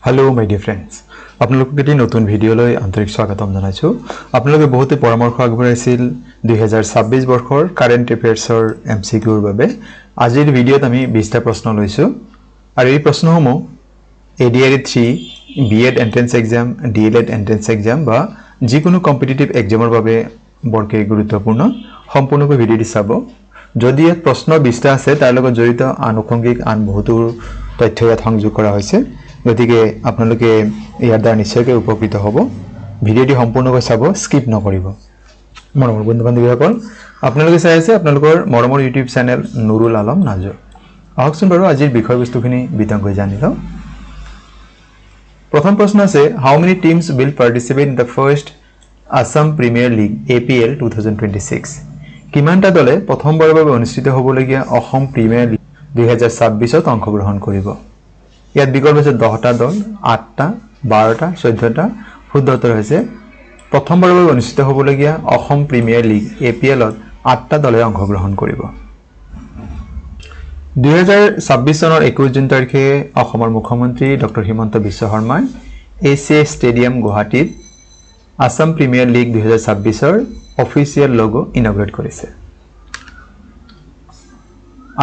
Hello my dear friends. আপোনালোকক এটি নতুন ভিডিঅ'লৈ আন্তৰিক স্বাগতম জনাইছো। আপোনালোকে বহুতে পৰামৰ্শ আগবঢ়াইছিল 2026 বৰ্ষৰ কাৰেন্ট এফেয়াৰ্ছৰ এমসিকিউৰ বাবে। আজিৰ ভিডিঅ'ত আমি 20টা প্ৰশ্ন লৈছো আৰু এই প্ৰশ্নসমূহ ADRE 3 BEd entrance exam, DElEd entrance exam বা যিকোনো কম্পিটিটিভ এক্সামৰ বাবে বৰকে গুৰুত্বপূৰ্ণ। সম্পূৰ্ণকৈ ভিডিঅ'টি চাব। যদি ইয়াত প্ৰশ্ন 20টা আছে তাৰ লগত জড়িত আনুষংগিক আন বহুতো তথ্য ইয়াত সংযোগ কৰা হৈছে। গতিকে আপোনালোকে ইয়াৰ দ্বাৰা নিশ্চয়কৈ উপকৃত হ'ব। ভিডিঅ'টি সম্পূৰ্ণকৈ চাব, স্কিপ নকৰিব। মৰমৰ বন্ধু-বান্ধৱীসকল, আপোনালোকে চাই আছে আপোনালোকৰ মৰমৰ ইউটিউব চেনেল নুৰুল আলম নাজু। আহকচোন বাৰু আজিৰ বিষয়বস্তুখিনি বিতংকৈ জানি লওঁ। প্ৰথম প্ৰশ্ন আছে, how many teams will participate in the first Assam premier league APL 2026? কিমানটা দলে প্ৰথমবাৰৰ বাবে অনুষ্ঠিত হ'বলগীয়া অসম প্ৰিমিয়াৰ লীগ 2026ত অংশগ্ৰহণ কৰিব? ইয়াত বিকল্প আছে 10টা দল, 8টা, 12টা, 14টা। শুদ্ধ উত্তৰ হৈছে প্ৰথমবাৰৰ বাবে অনুষ্ঠিত হ'বলগীয়া অসম প্ৰিমিয়াৰ লীগ APLত 8টা দলে অংশগ্ৰহণ কৰিব। 2026 চনৰ 21 জুন তাৰিখে অসমৰ মুখ্যমন্ত্ৰী ডক্টৰ হিমন্ত বিশ্ব শৰ্মাই ACA ষ্টেডিয়াম গুৱাহাটীত আসাম প্ৰিমিয়াৰ লীগ 2026ৰ অফিচিয়েল লগো ইনগ্ৰেট কৰিছে।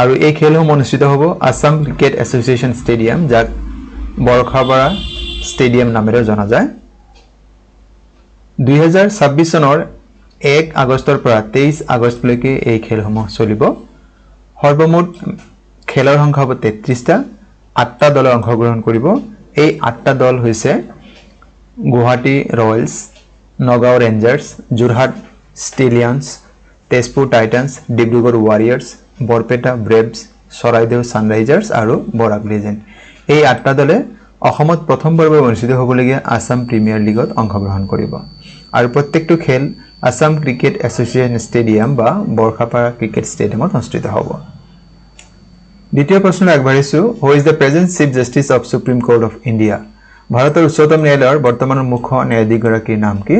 আৰু এই খেলসমূহ অনুষ্ঠিত হ'ব আসাম ক্ৰিকেট এছ'চিয়েশ্যন ষ্টেডিয়াম, যাক বৰখাপাৰা ষ্টেডিয়াম নামেৰে জনা যায়। 2026 চনৰ 1 আগষ্টৰ পৰা 23 আগষ্টলৈকে এই খেলসমূহ চলিব। সৰ্বমুঠ খেলৰ সংখ্যা হ'ব 33টা। 8টা দলে অংশগ্ৰহণ কৰিব। এই 8টা দল হৈছে Guwahati royals, Nagaon rangers, Jorhat stallions, Tezpur titans, Dibrugarh warriors, Barpeta braves, Charaideo sunrisers আৰু বৰাক লেজেণ্ড। এই 8টা দলে অসমত প্ৰথমবাৰৰ বাবে অনুষ্ঠিত হ'বলগীয়া আসাম প্ৰিমিয়াৰ লীগত অংশগ্ৰহণ কৰিব। আৰু প্ৰত্যেকটো খেল আসাম ক্ৰিকেট এছ'চিয়েশ্যন ষ্টেডিয়াম বা বৰখাপাৰা ক্ৰিকেট ষ্টেডিয়ামত অনুষ্ঠিত হ'ব। দ্বিতীয় প্ৰশ্নলৈ আগবাঢ়িছোঁ, who is the present chief justice of supreme court of India? ভাৰতৰ উচ্চতম ন্যায়ালয়ৰ বৰ্তমানৰ মুখ্য ন্যায়াধীশগৰাকীৰ নাম কি?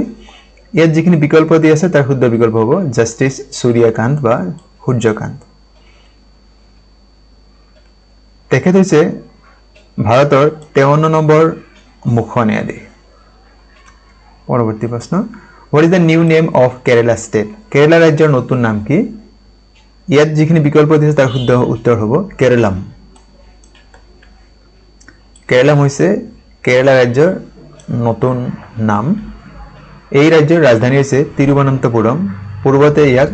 ইয়াত যিখিনি বিকল্প দি আছে তাৰ শুদ্ধ বিকল্প হ'ব জাষ্টিছ সূৰ্যকান্ত বা সূৰ্যকান্ত। তেখেত হৈছে ভাৰতৰ 53 নম্বৰ মুখ্য ন্যায়াধীশ। পৰৱৰ্তী প্ৰশ্ন, what is the new name of Kerala state? Kerala ৰাজ্যৰ নতুন নাম কি? ইয়াত যিখিনি বিকল্প দিছে তাৰ শুদ্ধ উত্তৰ হ'ব কেৰালাম। কেৰালাম হৈছে কেৰালা ৰাজ্যৰ নতুন নাম। এই ৰাজ্যৰ ৰাজধানী হৈছে তিৰুৱনন্তপুৰম। পূৰ্বতে ইয়াক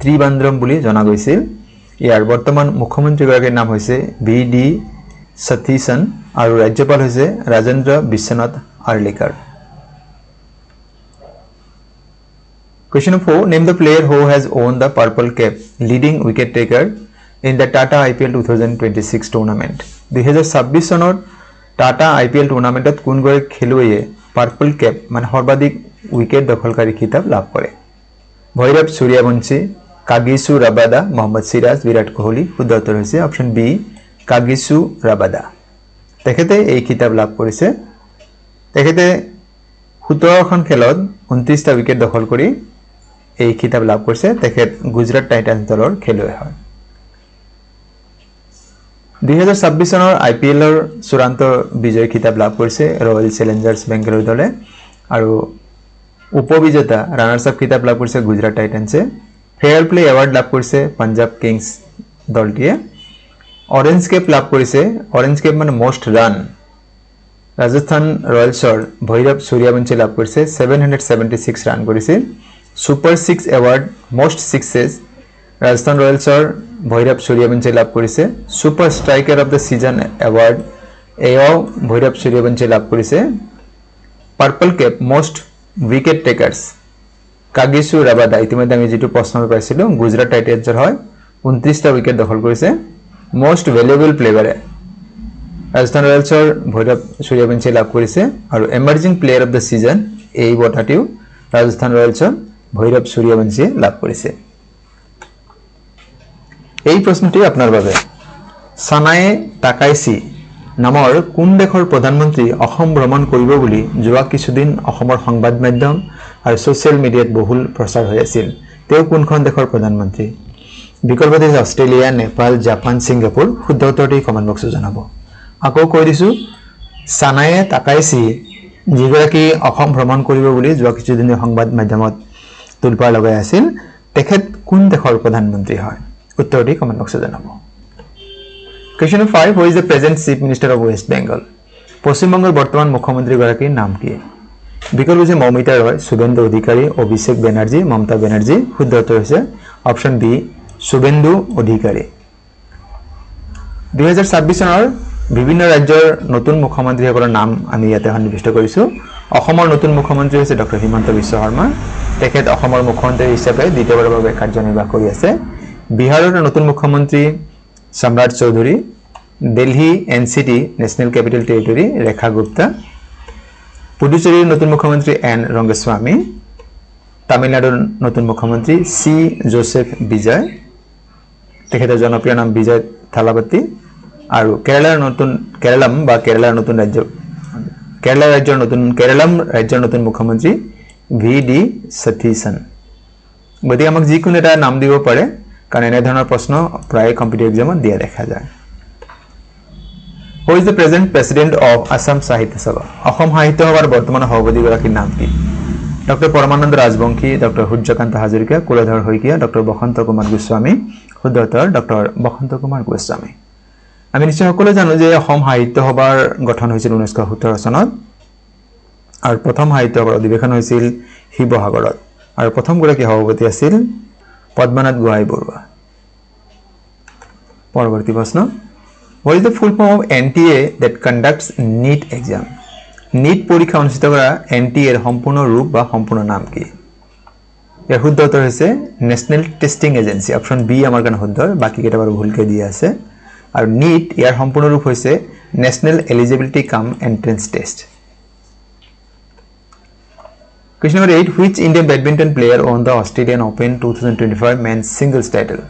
ত্ৰিবান্দ্ৰম বুলি জনা গৈছিল। ইয়াৰ বৰ্তমান মুখ্যমন্ত্ৰীগৰাকীৰ নাম হৈছে VD সতীশন আৰু ৰাজ্যপাল হৈছে Rajendra Biswanath Arlekar. Question 4, name the player who has won the purple cap leading wicket taker in the Tata IPL 2026 tournament? 2026 চনৰ টাটা IPL টুৰ্ণামেণ্টত কোনগৰাকী খেলুৱৈয়ে পাৰ্পল কেপ মানে সৰ্বাধিক উইকেট দখলকাৰী খিতাপ লাভ কৰে? ভৈৰৱ সূৰ্যবংশী, কাগিসু ৰাবাদা, মহম্মদ সিৰাজ, বিৰাট কোহলি। শুদ্ধ উত্তৰ হৈছে অপশ্যন বি, কাগিসু ৰাবাদা। তেখেতে এই খিতাপ লাভ কৰিছে। তেখেতে 17খন খেলত 29টা উইকেট দখল কৰি এই খিতাপ লাভ কৰিছে। তেখেত গুজৰাট টাইটান্স দলৰ খেলুৱৈ হয়। 2026 চনৰ IPLৰ চূড়ান্ত বিজয়ী খিতাপ লাভ কৰিছে ৰয়েল চেলেঞ্জাৰ্ছ বেংগালুৰু দলে আৰু উপবিজেতা ৰানাৰ্ছ আপ খিতাপ লাভ কৰিছে গুজৰাট টাইটান্সে। ফেয়াৰ প্লে এৱাৰ্ড লাভ কৰিছে পাঞ্জাৱ কিংছ দলটিয়ে। অৰেঞ্জ কেপ লাভ কৰিছে, অৰেঞ্জ কেপ মানে মষ্ট ৰান, ৰাজস্থান ৰয়েলছৰ ভৈৰৱ সূৰ্যবংশী লাভ কৰিছে। 776 ৰান কৰিছিল। Super 6 award most sixes Rajasthan ৰয়েলছৰ ভৈৰৱ সূৰ্যবংশী লাভ কৰিছে। Super striker of the season award এয়াও ভৈৰৱ সূৰ্যবংশী লাভ কৰিছে। Purple cap most wicket takers Kagiso Rabada, ইতিমধ্যে আমি যিটো প্ৰশ্ন পাইছিলোঁ গুজৰাট টাইটান্সৰ হয়, 29টা উইকেট দখল কৰিছে। মষ্ট ভেলুৱেবল প্লেয়াৰে ৰাজস্থান ৰয়েলছৰ ভৈৰৱ সূৰ্যবংশী লাভ কৰিছে আৰু emerging player of the season এই বঁটাটিও ৰাজস্থান ৰয়েলছৰ ভৈৰৱ সূৰ্যবংশীয়ে লাভ কৰিছে। এই প্ৰশ্নটি আপোনাৰ বাবে, সানায়ে তাকাইছি নামৰ কোন দেশৰ প্ৰধানমন্ত্ৰী অসম ভ্ৰমণ কৰিব বুলি যোৱা কিছুদিন অসমৰ সংবাদ মাধ্যম আৰু ছ'চিয়েল মিডিয়াত বহুল প্ৰচাৰ হৈ আছিল? তেওঁ কোনখন দেশৰ প্ৰধানমন্ত্ৰী? বিকল্প দিছে অষ্ট্ৰেলিয়া, নেপাল, জাপান, ছিংগাপুৰ। শুদ্ধ উত্তৰটি কমেণ্ট বক্সত জনাব। আকৌ কৈ দিছোঁ, সানায়ে তাকাইছি যিগৰাকী অসম ভ্ৰমণ কৰিব বুলি যোৱা কিছুদিন সংবাদ মাধ্যমত তুলপাৰ লগাই আছিল তেখেত কোন দেশৰ প্ৰধানমন্ত্ৰী হয় উত্তৰটি কমেন্ট বক্সত জনাব Question 5 Who is the present Chief Minister of West Bengal পশ্চিমবংগৰ বৰ্তমান মুখ্যমন্ত্ৰী গৰাকীৰ নাম কি বিকল্প হৈছে মৌমিতা ৰয় শুভেন্দু অধিকাৰী অভিষেক বেনাৰ্জী মমতা বেনাৰ্জী শুদ্ধ উত্তৰ হৈছে অপচন বি শুভেন্দু অধিকাৰী 2026 চনৰ বিভিন্ন ৰাজ্যৰ নতুন মুখ্যমন্ত্ৰীসকলৰ নাম আমি ইয়াতে সন্নিৱিষ্ট কৰিছো অসমৰ নতুন মুখ্যমন্ত্ৰী হৈছে ডক্টৰ হিমন্ত বিশ্ব শৰ্মা তেখেত অসমৰ মুখ্যমন্ত্ৰী হিচাপে দ্বিতীয়বাৰৰ বাবে কাৰ্যনিৰ্বাহ কৰি আছে বিহাৰৰ নতুন মুখ্যমন্ত্ৰী Samrat Choudhary Delhi NCT national capital territory Rekha Gupta পুডুচেৰীৰ নতুন মুখ্যমন্ত্ৰী এন ৰংগস্বামী তামিলনাডুৰ নতুন মুখ্যমন্ত্ৰী সি জোসেফ বিজয় তেখেতৰ জনপ্ৰিয় নাম বিজয় থালাপতি আৰু কেৰালাৰ নতুন মুখ্যমন্ত্ৰী ভি ডি সতীশন গতিকে আমাক যিকোনো এটা নাম দিব পাৰে কাৰণ এনে ধৰণৰ প্ৰশ্ন প্ৰায় কম্পিটিটিভ এক্সামত দিয়া দেখা যায় Who is the present president of Assam Sahitya Sabha Assam সাহিত্য সভাৰ বৰ্তমান সভাপতি গৰাকীৰ নাম কি ডক্টৰ পৰমানন্দ ৰাজবংশী ডক্টৰ সূৰ্যকান্ত হাজৰিকা কুলধৰ শইকীয়া ডক্টৰ বসন্ত কুমাৰ গোস্বামী শুদ্ধ উত্তৰ ডক্টৰ বসন্ত কুমাৰ গোস্বামী আমি নিশ্চয় সকলোৱে জানো যে অসম সাহিত্য সভাৰ গঠন হৈছিল 1917 চনত আৰু প্ৰথম সাহিত্য সভাৰ অধিৱেশন হৈছিল শিৱসাগৰত আৰু প্ৰথম গৰাকী সভাপতি আছিল পদ্মনাথ গোহাঁই বৰুৱা পৰৱৰ্তী প্ৰশ্ন What is the full form of NTA that conducts NEET exam NEET পৰীক্ষা অনুষ্ঠিত কৰা NTA এৰ সম্পূৰ্ণ ৰূপ বা সম্পূৰ্ণ নাম কি ইয়াৰ শুদ্ধ উত্তৰ হৈছে national testing agency option B আমাৰ কাৰণে শুদ্ধ বাকি কেইটা বাৰু ভুলকে দিয়া আছে আৰু NEET ইয়াৰ সম্পূৰ্ণ ৰূপ হৈছে নেশনেল এলিজিবিলিটি কাম entrance test Question number 8 Which Indian badminton player won the Australian Open 2025 men's singles title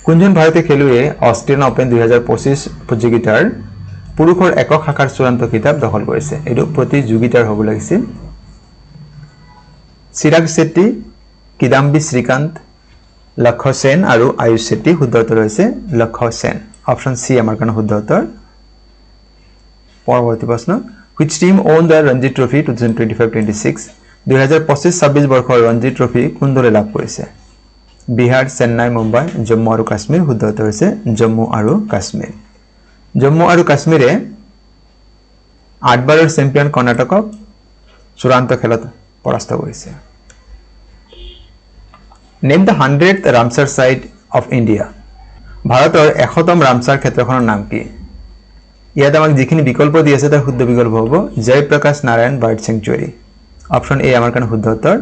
কোনজন ভাৰতীয় খেলুৱৈয়ে অষ্ট্ৰেলিয়ান ওপেন 2025 প্ৰতিযোগিতাৰ পুৰুষৰ একক শাখাৰ চূড়ান্ত খিতাপ দখল কৰিছে এটো প্ৰতিযোগিতাৰ হ'ব লাগিছিল চিৰাগ শেট্টি কিদাম্বি শ্ৰীকান্ত লক্ষ্য সেন আৰু আয়ুষ শেট্টি শুদ্ধ উত্তৰ হৈছে লক্ষ্য সেন অপচন সি আমাৰ কাৰণে শুদ্ধ উত্তৰ পৰৱৰ্তী প্ৰশ্ন Which team won the Ranji Trophy 2025-26 2025-26 বৰ্ষৰ ৰঞ্জি ট্ৰফি কোন দলে লাভ কৰিছে বিহাৰ চেন্নাই মুম্বাই জম্মু আৰু কাশ্মীৰ শুদ্ধ উত্তৰ হৈছে জম্মু আৰু কাশ্মীৰে 8 বাৰৰ চেম্পিয়ন কৰ্ণাটকক চূড়ান্ত খেলত পৰাস্ত কৰিছে name the 100th Ramsar site of India ভাৰতৰ 100তম ৰামসাৰ ক্ষেত্ৰখনৰ নাম কি ইয়াত আমাক যিখিনি বিকল্প দি আছে তাৰ শুদ্ধ বিকল্প হ'ব জয়প্ৰকাশ নাৰায়ণ বাৰ্ড চেংচুৱাৰী অপচন এ আমাৰ কাৰণে শুদ্ধ উত্তৰ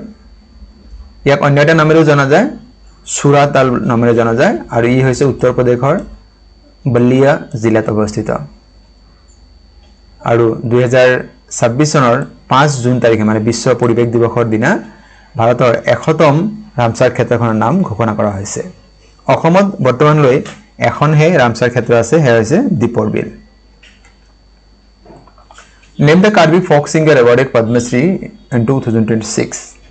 ইয়াক অন্য এটা নামেৰেও জনা যায় সুৰাতাল নামেৰে জনা যায় আৰু ই হৈছে উত্তৰ প্ৰদেশৰ বল্লিয়া জিলাত অৱস্থিত আৰু 2026 চনৰ 5 জুন তাৰিখে মানে বিশ্ব পৰিৱেশ দিৱসৰ দিনা ভাৰতৰ 100তম ৰামসাৰ ক্ষেত্ৰখনৰ নাম ঘোষণা কৰা হৈছে অসমত বৰ্তমানলৈ এখনহে ৰামসাৰ ক্ষেত্ৰ আছে হে হৈছে দীপৰ বিল Name the Karbi folk singer awarded Padma Shri in 2026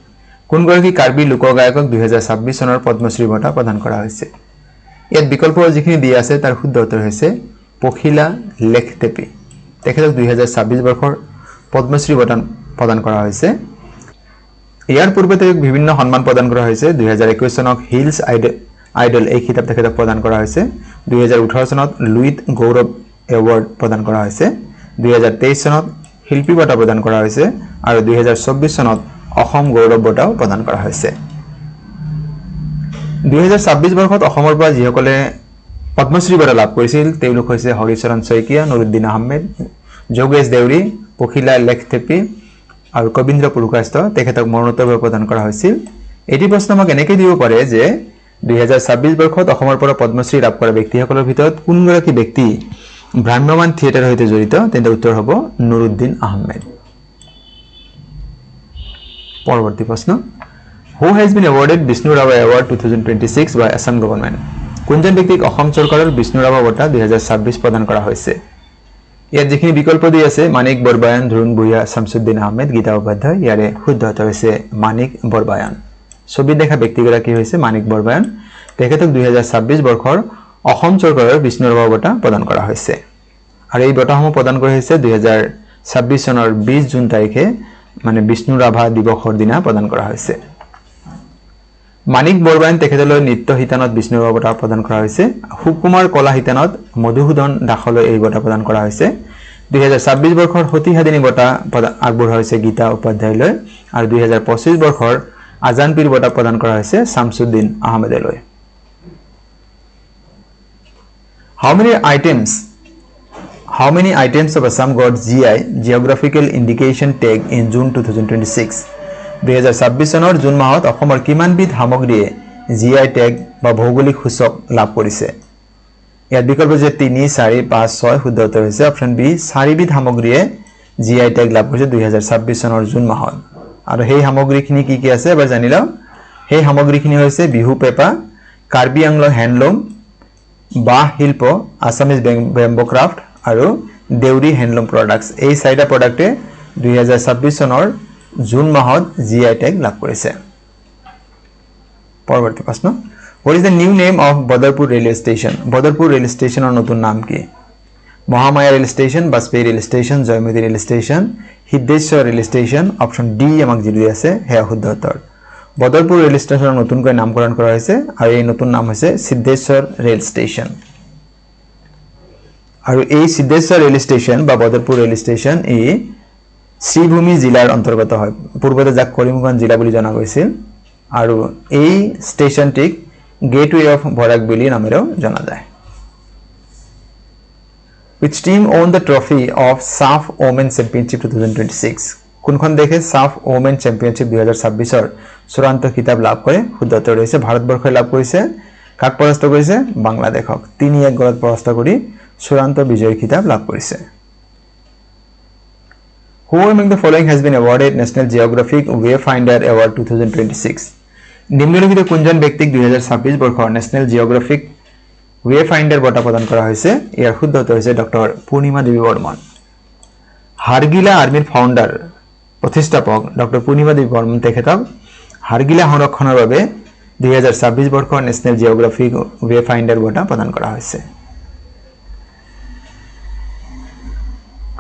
কোন গৰাকী কাৰ্বি লোকগায়কক 2026 চনৰ পদ্মশ্ৰী বঁটা প্ৰদান কৰা হৈছে ইয়াত বিকল্প যিখিনি দিয়া আছে তাৰ শুদ্ধ উত্তৰ হৈছে পখিলা লেখতেপি তেখেতক 2026 বৰ্ষৰ পদ্মশ্ৰী বঁটা প্ৰদান কৰা হৈছে ইয়াৰ পূৰ্বে তেওঁক বিভিন্ন সন্মান প্ৰদান কৰা হৈছে 2021 চনত হিলছ আইডল এই খিতাপ তেখেতক প্ৰদান কৰা হৈছে 2018 চনত লুইত গৌৰৱ এৱাৰ্ড প্ৰদান কৰা হৈছে 2023 চনত শিল্পী বঁটা প্ৰদান কৰা হৈছে আৰু 2024 চনত অসম গৌৰৱ বঁটাও প্ৰদান কৰা হৈছে 2026 বৰ্ষত অসমৰ পৰা যিসকলে পদ্মশ্ৰী বঁটা লাভ কৰিছিল তেওঁলোক হৈছে হৰিচৰণ শইকীয়া নুৰুদ্দিন আহমেদ যোগেশ দেউৰী পখিলা লেখতেপি আৰু কবিন্দ্ৰ পুৰকায়স্থ তেখেতক মৰণোত্তৰভাৱে প্ৰদান কৰা হৈছিল এটি প্ৰশ্ন আমাক এনেকৈ দিব পাৰে যে 2026 বৰ্ষত অসমৰ পৰা পদ্মশ্ৰী লাভ কৰা ব্যক্তিসকলৰ ভিতৰত কোনগৰাকী ব্যক্তি ভ্ৰাম্যমান থিয়েটাৰৰ সৈতে জড়িত তেন্তে উত্তৰ হ'ব নুৰুদ্দিন আহমেদ পৰৱৰ্তী প্ৰশ্ন Who has been awarded Vishnu Rava Award 2026 by Assam government কোনজন ব্যক্তিক অসম চৰকাৰৰ বিষ্ণু ৰাভা বঁটা 2026 প্ৰদান কৰা হৈছে ইয়াত যিখিনি বিকল্প দি আছে মানিক বৰবায়ন ধৰুণ বুঢ়িয়া শামসুদ্দিন আহমেদ গীতা উপাধ্যায় ইয়াৰে শুদ্ধ উত্তৰ হৈছে মানিক বৰবায়ন ছবিত দেখা ব্যক্তিগৰাকী হৈছে মানিক বৰবায়ন তেখেতক 2026 বৰ্ষৰ অসম চৰকাৰৰ বিষ্ণু ৰাভা বঁটা প্ৰদান কৰা হৈছে আৰু এই বঁটাসমূহ প্ৰদান কৰা হৈছে 2026 চনৰ 20 জুন তাৰিখে মানে বিষ্ণু ৰাভা দিৱসৰ দিনা প্ৰদান কৰা হৈছে মানিক বৰবায়ন তেখেতলৈ নিত্য হিতানত বিষ্ণু ৰাভা বঁটা প্ৰদান কৰা হৈছে সুকুমাৰ কলা হিতানত মধুসূদন দাসলৈ এই বঁটা প্ৰদান কৰা হৈছে 2026 বৰ্ষৰ সতিসাধিনী বঁটা আগবঢ়োৱা হৈছে গীতা উপাধ্যায়লৈ আৰু 2025 বৰ্ষৰ আজান পীৰ বঁটা প্ৰদান কৰা হৈছে Shamsuddin আহমেদলৈ How many items of Assam got GI geographical indication tag in June 2026 2026 চনৰ জুন মাহত অসমৰ কিমান বিধ সামগ্ৰীয়ে GI tag বা ভৌগোলিক সূচক লাভ কৰিছে ইয়াত বিকল্প যে 3 4 5 6 শুদ্ধ উত্তৰ হৈছে অপচন বি 4 বিধ সামগ্ৰীয়ে GI tag লাভ কৰিছে 2026 চনৰ জুন মাহত আৰু সেই সামগ্ৰীখিনি কি আছে এবাৰ জানি লও সেই সামগ্ৰীখিনি হৈছে বিহু পেপা কাৰ্বি আংলং হ্যান্ডলুম বাহ শিল্প আসামিজ বেম্বো ক্ৰাফ্ট আৰু দেউৰী হ্যান্ডলুম প্ৰডাক্টস এই চাৰিটা প্ৰডাক্টে 2026 চনৰ জুন মাহত GI tag লাভ কৰিছে পৰৱৰ্তী প্ৰশ্ন What is the new name of Badarpur railway station Badarpur railway station or নতুন নাম কি Mahamaya railway station Baspai railway station Jaimati railway station Hiddeshwar railway station option D আমাক জিলি আছে হেয়া শুদ্ধ উত্তৰ Badarpur railway station নতুনকৈ নামকৰণ কৰা হৈছে আৰু এই নতুন নাম হৈছে সিদ্ধেশ্বৰ ৰেল ষ্টেচন আৰু এই সিদ্ধেশ্বৰ ৰেল ষ্টেচন বা Badarpur ৰেল ষ্টেচন এই শ্ৰীভূমি জিলাৰ অন্তৰ্গত হয় পূৰ্বতে যাক কৰিমগঞ্জ জিলা বুলি জনা গৈছিল আৰু এই ষ্টেচনটিক গেটওয়ে অফ বৰাক বুলি নামেৰেও জনা যায় Which team won the trophy of SAF Women Championship 2026 কোনখন দেশে SAF Women Championship 2026 ৰ চূড়ান্ত খিতাপ লাভ কৰে শুদ্ধ উত্তৰ হৈছে ভাৰতবৰ্ষই লাভ কৰিছে কাক পৰাস্ত কৰিছে বাংলাদেশক 3-1 গলত পৰাস্ত কৰি চূড়ান্ত বিজয়ী খিতাপ লাভ কৰিছে Who among the following has been awarded National Geographic Wayfinder Award 2026 নিম্নলিখিত কোনজন ব্যক্তিক 2026 বৰ্ষৰ ন্যাশনাল জিওগ্ৰাফিক Wayfinder বঁটা প্ৰদান কৰা হৈছে ইয়াৰ শুদ্ধ উত্তৰ হৈছে ডক্টৰ পূৰ্ণিমা দেৱী বৰ্মন হাৰগিলা আৰ্মিৰ ফাউণ্ডাৰ প্ৰতিষ্ঠাপক ডক্টৰ পূৰ্ণিমা দেৱী বৰ্মন তেখেতক হাৰগিলা সংৰক্ষণৰ বাবে 2026 বৰ্ষৰ ন্যাশনাল জিওগ্ৰাফিক Wayfinder বঁটা প্ৰদান কৰা হৈছে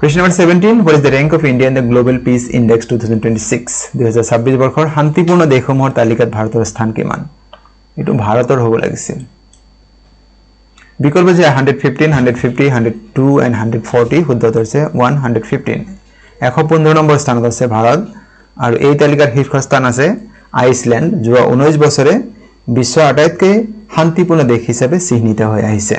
Question number 17 What is the rank of India in the Global Peace Index 2026 2026 বৰ্ষৰ শান্তিপূৰ্ণ দেশসমূহৰ তালিকাত ভাৰতৰ স্থান কিমান এটো ভাৰতৰ হ'ব লাগিছিল বিকল্প যে 115 150 102 and 140 শুদ্ধ উত্তৰ হৈছে 115 115 নম্বৰ স্থানত আছে ভাৰত আৰু এই তালিকাৰ শীৰ্ষস্থান আছে আইসল্যান্ড যোৱা 19 বছৰে বিশ্বৰ আটাইতকৈ শান্তিপূৰ্ণ দেশ হিচাপে চিহ্নিত হৈ আহিছে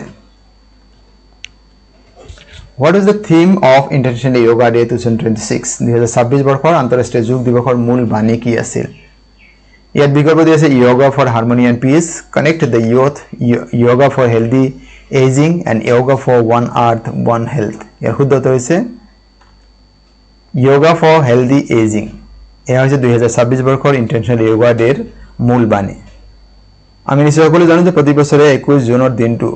What is the theme of International Yoga Day 2026 2026 বৰ্ষৰ আন্তঃৰাষ্ট্ৰীয় যোগ দিৱসৰ মূল বাণী কি আছিল ইয়াত বিকল্প আছে yoga for harmony and peace connect the youth yoga for healthy aging and yoga for one earth one health ইয়াৰ শুদ্ধ উত্তৰ হৈছে yoga for healthy aging এয়া হৈছে 2026 বৰ্ষৰ ইন্টাৰনেশ্যনেল যোগা ডেৰ মূল বাণী আমি নিশ্চয়কৈ জানো যে প্ৰতি বছৰে 21 জুনৰ দিনটো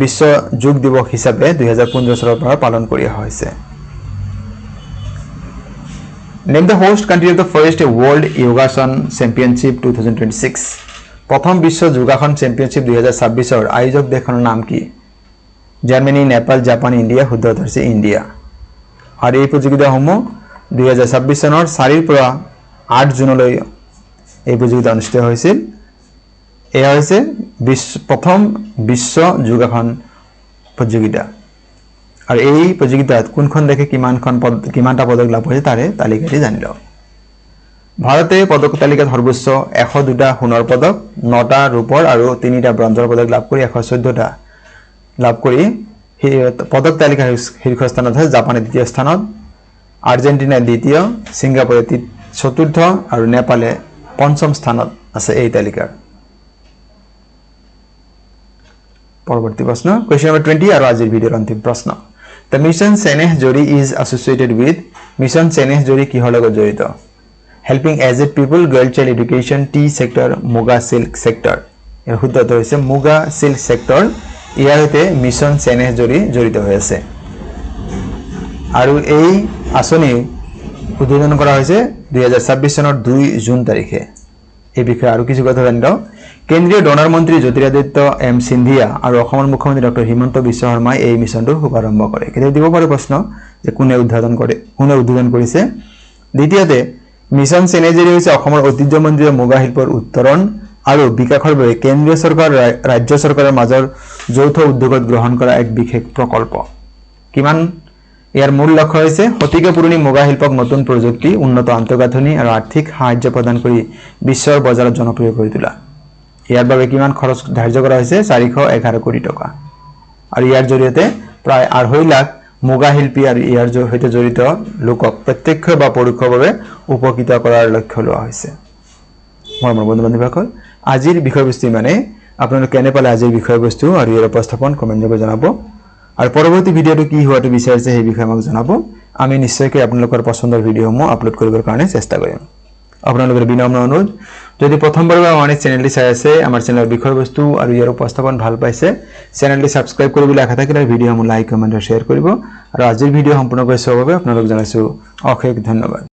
বিশ্ব যোগ দিৱস হিচাপে 2015 চনৰ পৰা পালন কৰি অহা হৈছে Name the host country of the first World Yogasan Championship 2026 প্ৰথম বিশ্ব যোগাসন চেম্পিয়নশিপ 2026 ৰ আয়োজক দেশৰ নাম কি জাৰ্মানী নেপাল জাপান ইণ্ডিয়া শুদ্ধ উত্তৰ হৈছে ইণ্ডিয়া আৰু এই প্ৰতিযোগিতাসমূহ 2026 চনৰ 4 পৰা 8 জুনলৈ এই প্ৰতিযোগিতা অনুষ্ঠিত হৈছিল এয়া হৈছে প্ৰথম বিশ্ব যোগাসন প্ৰতিযোগিতা আৰু এই প্ৰতিযোগিতাত কোনখন দেশে কিমানটা পদক লাভ কৰিছে তাৰে তালিকাটি জানি লওক ভাৰতে পদক তালিকাত সৰ্বোচ্চ 102টা সোণৰ পদক 9টা ৰূপৰ আৰু 3টা ব্ৰঞ্জৰ পদক লাভ কৰি 114টা লাভ কৰি পদক তালিকাৰ শীৰ্ষস্থানত আছে জাপানে দ্বিতীয় স্থানত আৰ্জেণ্টিনা দ্বিতীয় সিংগাপুৰে চতুৰ্থ আৰু নেপালে পঞ্চম স্থানত আছে এই তালিকাৰ পৰৱৰ্তী প্ৰশ্ন question number 20 আৰু আজিৰ ভিডিঅৰ অন্তিম প্ৰশ্ন The mission Seneh Jori is associated with mission Seneh Jori কিহৰ লগত জড়িত Helping aged people girl child education tea sector muga silk sector এর শুদ্ধ উত্তৰ হৈছে muga silk sector ইয়াৰ সৈতে mission Seneh Jori জড়িত হৈ আছে আৰু এই আঁচনি উদ্বোধন কৰা হৈছে 2026 চনৰ 2 জুন তাৰিখে এই বিষয়ে আৰু কিছু কথা জানিব কেন্দ্ৰীয় ডনাৰ মন্ত্ৰী জ্যোতিৰাদিত্য এম সিন্ধিয়া আৰু অসমৰ মুখ্যমন্ত্ৰী ডক্টৰ হিমন্ত বিশ্ব শৰ্মাই এই মিছনটো শুভাৰম্ভ কৰে কেতিয়া দিব পাৰে প্ৰশ্ন যে কোনে উদ্বোধন কৰিছে দ্বিতীয়তে মিছন সেনেজেৰি হৈছে অসমৰ ঐতিহ্যমণ্ডিত মুগা শিল্পৰ উত্তৰণ আৰু বিকাশৰ বাবে কেন্দ্ৰীয় চৰকাৰ ৰাজ্য চৰকাৰৰ মাজৰ যৌথ উদ্যোগত গ্ৰহণ কৰা এক বিশেষ প্ৰকল্প কিমান ইয়াৰ মূল লক্ষ্য হৈছে শতিকা পুৰণি মুগা শিল্পক নতুন প্ৰযুক্তি উন্নত আন্তঃগাঁথনি আৰু আৰ্থিক সাহায্য প্ৰদান কৰি বিশ্বৰ বজাৰত জনপ্ৰিয় কৰি তোলা ইয়াৰ বাবে কিমান খৰচ ধাৰ্য কৰা হৈছে 411 কোটি টকা আৰু ইয়াৰ জৰিয়তে প্ৰায় 2.5 লাখ মুগা শিল্পী আৰু ইয়াৰ সৈতে জড়িত লোকক প্ৰত্যক্ষ বা পৰোক্ষভাৱে উপকৃত কৰাৰ লক্ষ্য লোৱা হৈছে মোৰ বন্ধু বান্ধৱীসকল আজিৰ বিষয়বস্তু মানে আপোনালোকে কেনে পালে আজিৰ বিষয়বস্তু আৰু ইয়াৰ উপস্থাপন কমেন্ট কৰি জনাব আৰু পৰৱৰ্তী ভিডিঅটো কি হোৱাটো বিচাৰিছে সেই বিষয়ে মোক জনাব আমি নিশ্চয়কৈ আপোনালোকৰ পছন্দৰ ভিডিঅসমূহ আপলোড কৰিবৰ কাৰণে চেষ্টা কৰিম আপোনালোকৰ বিনম্ৰ অনুৰোধ যদি প্ৰথমবাৰ আমাৰ চেনেলটি চাই আছে আমাৰ চেনেলৰ বিষয়বস্তু আৰু ইয়াৰ উপস্থাপন ভাল পাইছে চেনেলটি সাবস্ক্ৰাইব কৰিবলৈ আশা থাকিলে ভিডিঅসমূহ লাইক কমেন্ট আৰু শ্বেয়াৰ কৰিব আৰু আজিৰ ভিডিঅ সম্পূৰ্ণ কৰি চোৱাৰ বাবে আপোনালোক জনাইছো অশেষ ধন্যবাদ